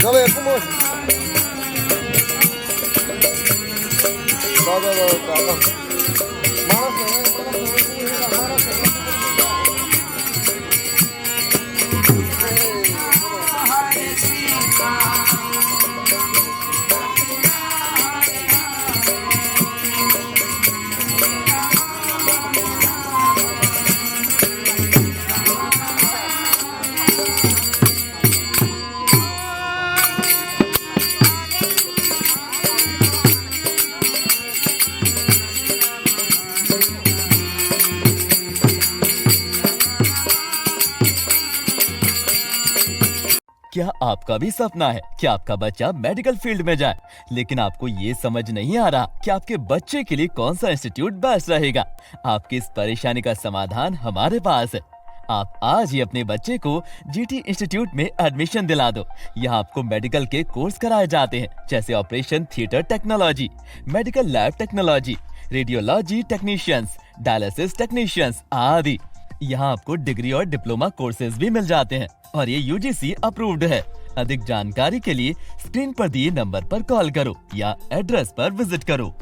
Galera, como? क्या आपका भी सपना है कि आपका बच्चा मेडिकल फील्ड में जाए, लेकिन आपको ये समझ नहीं आ रहा कि आपके बच्चे के लिए कौन सा इंस्टीट्यूट बेस्ट रहेगा? आपकी इस परेशानी का समाधान हमारे पास है। आप आज ही अपने बच्चे को जीटी इंस्टीट्यूट में एडमिशन दिला दो। यहाँ आपको मेडिकल के कोर्स कराए जाते हैं, जैसे operation theatre technology, medical lab technology, radiology technicians, dialysis technicians आदि। यहाँ आपको डिग्री और डिप्लोमा कोर्सेज भी मिल जाते हैं और ये यूजीसी अप्रूव्ड है। अधिक जानकारी के लिए स्क्रीन पर दिए नंबर पर कॉल करो या एड्रेस पर विजिट करो।